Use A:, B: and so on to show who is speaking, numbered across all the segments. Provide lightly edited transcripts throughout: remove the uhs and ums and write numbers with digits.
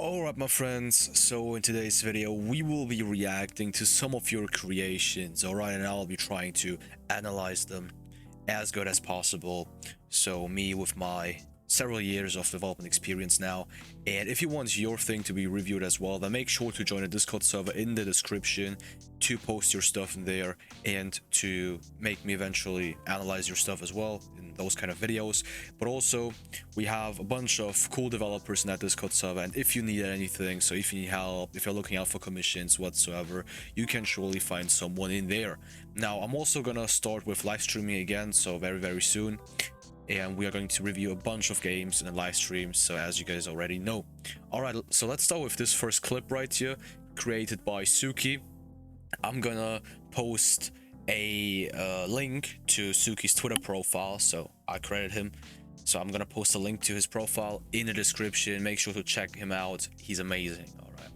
A: Alright my friends, so in today's video we will be reacting to some of your creations, alright, and I'll be trying to analyze them as good as possible. So me with my several years of development experience now, and if you want your thing to be reviewed as well, then make sure to join the Discord server in the description to post your stuff in there and to make me eventually analyze your stuff as well in those kind of videos. But also we have a bunch of cool developers in that Discord server, and if you need anything, so if you need help, if you're looking out for commissions whatsoever, you can surely find someone in there. Now I'm also gonna start with live streaming again, so very soon, and we are going to review a bunch of games in the live stream, so as you guys already know. All right, so let's start with this first clip right here, created by Suki. I'm gonna post a link to Suki's Twitter profile, so I credit him. So I'm gonna post a link to his profile in the description. Make sure to check him out. He's amazing. All right.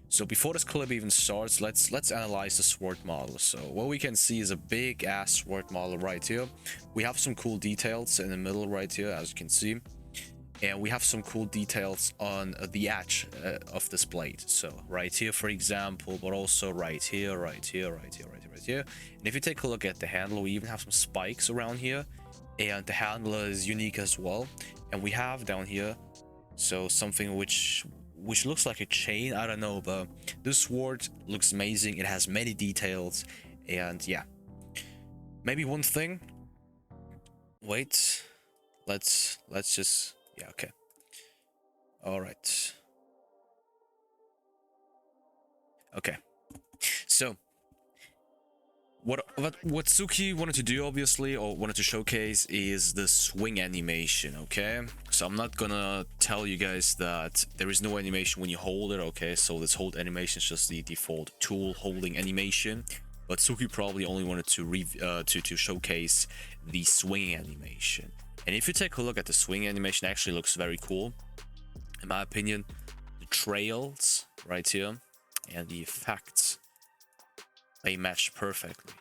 A: So before this clip even starts, let's analyze the sword model. So what we can see is a big ass sword model right here. We have some cool details in the middle right here, as you can see, and we have some cool details on the edge of this blade. So right here, for example, but also right here. And if you take a look at the handle, we even have some spikes around here, and the handle is unique as well. And we have down here so something which looks like a chain. I don't know, but this sword looks amazing. It has many details, and yeah, maybe one thing. Wait, let's just, yeah, okay, all right, okay. So what Suki wanted to do, obviously, or wanted to showcase, is the swing animation. Okay, so I'm not gonna tell you guys that there is no animation when you hold it. Okay, so this hold animation is just the default tool holding animation, but Suki probably only wanted to showcase the swinging animation. And if you take a look at the swing animation, it actually looks very cool in my opinion. The trails right here and the effects, they match perfectly.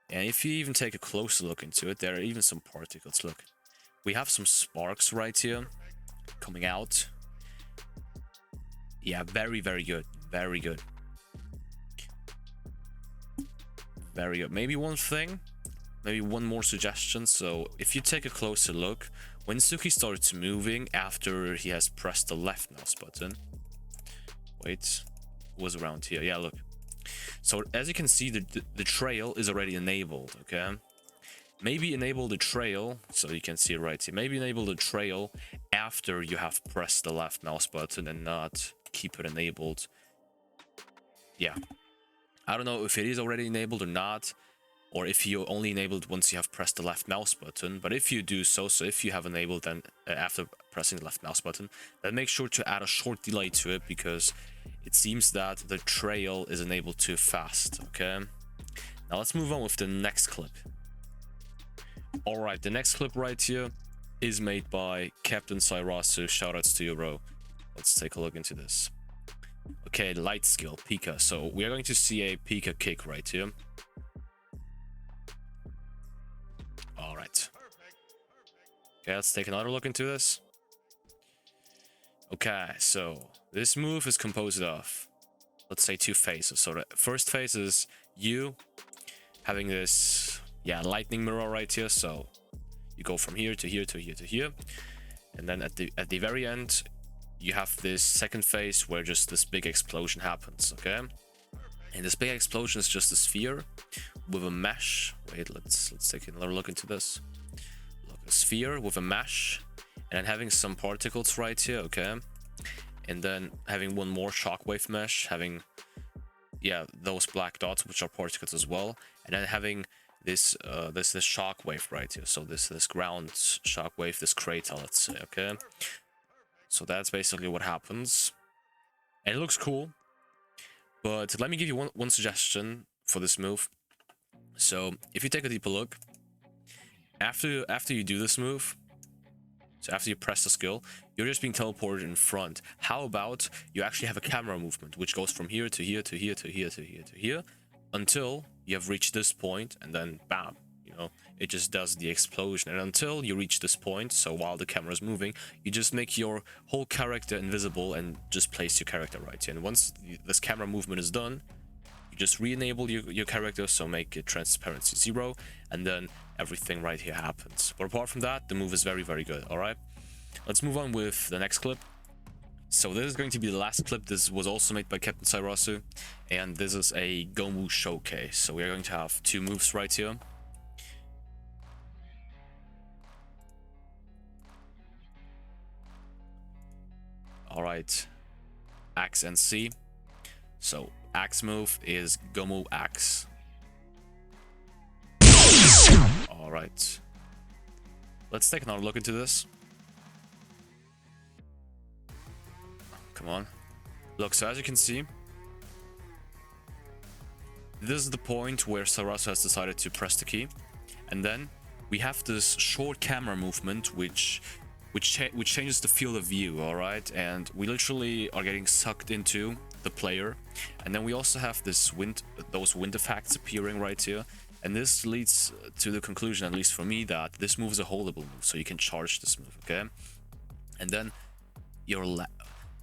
A: And if you even take a closer look into it, there are even some particles. Look, we have some sparks right here coming out. Yeah, very good, very good. Maybe one thing, maybe one more suggestion. So if you take a closer look, when Suki starts moving after he has pressed the left mouse button, wait, it was around here, yeah, look. So as you can see, the trail is already enabled. Okay, maybe enable the trail, so you can see it right here. Maybe enable the trail after you have pressed the left mouse button and not keep it enabled. Yeah, I don't know if it is already enabled or not, or if you only enabled once you have pressed the left mouse button. But if you do so if you have enabled then after pressing the left mouse button, then make sure to add a short delay to it, because it seems that the trail is enabled too fast. Okay, now let's move on with the next clip. All right, the next clip right here is made by Captain Cyrasu. Shoutouts to you, bro. Let's take a look into this. Okay, light skill, Pika. So we are going to see a Pika kick right here. All right. Okay, let's take another look into this. Okay, so this move is composed of, let's say, two phases. So the first phase is you having this, yeah, lightning mirror right here. So you go from here to here to here to here, and then at the very end, you have this second phase where just this big explosion happens. Okay, and this big explosion is just a sphere with a mesh. Wait, let's take another look into this. Look, a sphere with a mesh, and then having some particles right here. Okay, and then having one more shockwave mesh, having, yeah, those black dots which are particles as well, and then having this this shockwave right here. So this ground shockwave, this crater, let's say. Okay, so that's basically what happens, and it looks cool. But let me give you one suggestion for this move. So if you take a deeper look, after you do this move, so after you press the skill, you're just being teleported in front. How about you actually have a camera movement which goes from here to here to here to here to here to here to here until you have reached this point, and then bam, know, it just does the explosion. And until you reach this point, so while the camera is moving, you just make your whole character invisible and just place your character right here. And once this camera movement is done, you just re-enable your character, so make it transparency 0, and then everything right here happens. But apart from that, the move is very, very good. All right, let's move on with the next clip. So this is going to be the last clip. This was also made by Captain Sairasu, and this is a Gomu showcase. So we are going to have 2 moves right here. All right, Axe and C. So Axe move is Gomu Axe. All right, let's take another look into this. Come on. Look, so as you can see, this is the point where Sairasu has decided to press the key, and then we have this short camera movement which changes the field of view. All right, and we literally are getting sucked into the player, and then we also have this those wind effects appearing right here, and this leads to the conclusion, at least for me, that this move is a holdable move, so you can charge this move. Okay, and then your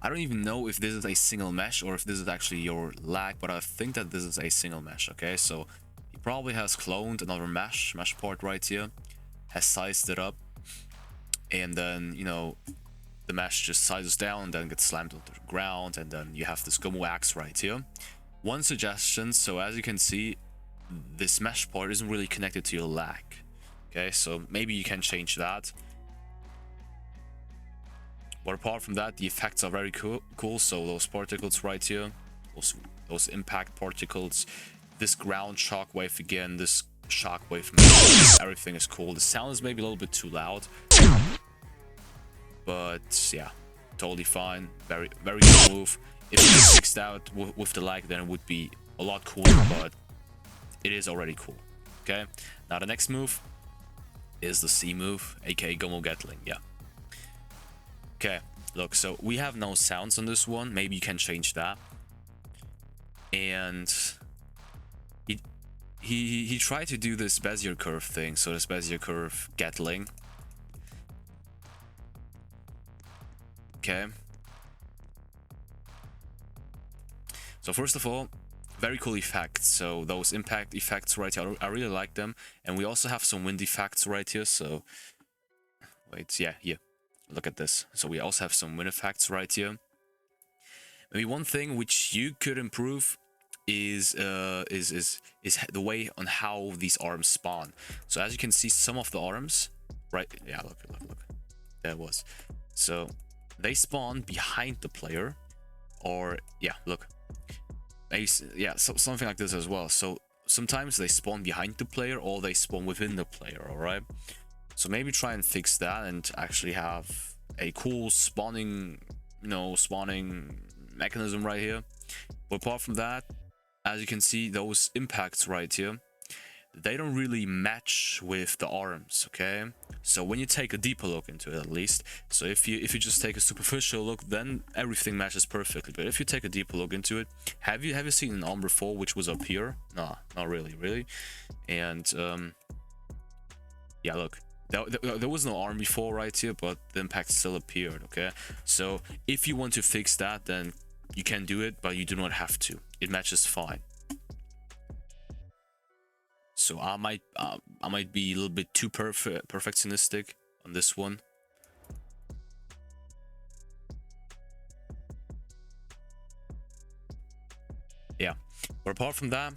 A: I don't even know if this is a single mesh or if this is actually your lag, but I think that this is a single mesh. Okay, so he probably has cloned another mesh part right here, has sized it up, and then, you know, the mesh just sizes down and then gets slammed onto the ground, and then you have this Gomu Axe right here. One suggestion, so as you can see, this mesh part isn't really connected to your lag. Okay, so maybe you can change that. But apart from that, the effects are very cool. So those particles right here, those impact particles, this ground shockwave again, this shockwave, everything is cool. The sound is maybe a little bit too loud, but yeah, totally fine. Very, very cool move. If it was fixed out with the lag, then it would be a lot cooler, but it is already cool. Okay, now the next move is the C move, aka Gomu Gatling. Yeah. Okay, look, so we have no sounds on this one. Maybe you can change that. And he tried to do this Bezier curve thing, so this Bezier curve Gatling. Okay. So first of all, very cool effects. So those impact effects right here, I really like them. And we also have some wind effects right here. So wait, yeah, here. Look at this. So we also have some wind effects right here. Maybe one thing which you could improve is the way on how these arms spawn. So as you can see, some of the arms, right? Yeah, look. There it was. So they spawn behind the player, or yeah, look. Yeah, so something like this as well. So sometimes they spawn behind the player, or they spawn within the player. All right. So maybe try and fix that and actually have a cool spawning, spawning mechanism right here. But apart from that, as you can see, those impacts right here, they don't really match with the arms. Okay, so when you take a deeper look into it, at least, so if you just take a superficial look, then everything matches perfectly. But if you take a deeper look into it, have you seen an arm before which was up here? No, not really. And yeah, look. There was no arm before right here, but the impact still appeared. Okay, so if you want to fix that, then you can do it, but you do not have to. It matches fine. So I might be a little bit too perfectionistic on this one. Yeah, but apart from that,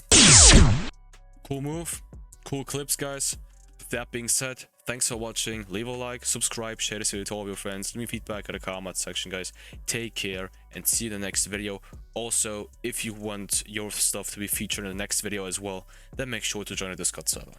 A: cool move, cool clips, guys. With that being said, thanks for watching. Leave a like, subscribe, share this video to all of your friends. Leave me feedback in the comment section, guys. Take care and see you in the next video. Also, if you want your stuff to be featured in the next video as well, then make sure to join the Discord server.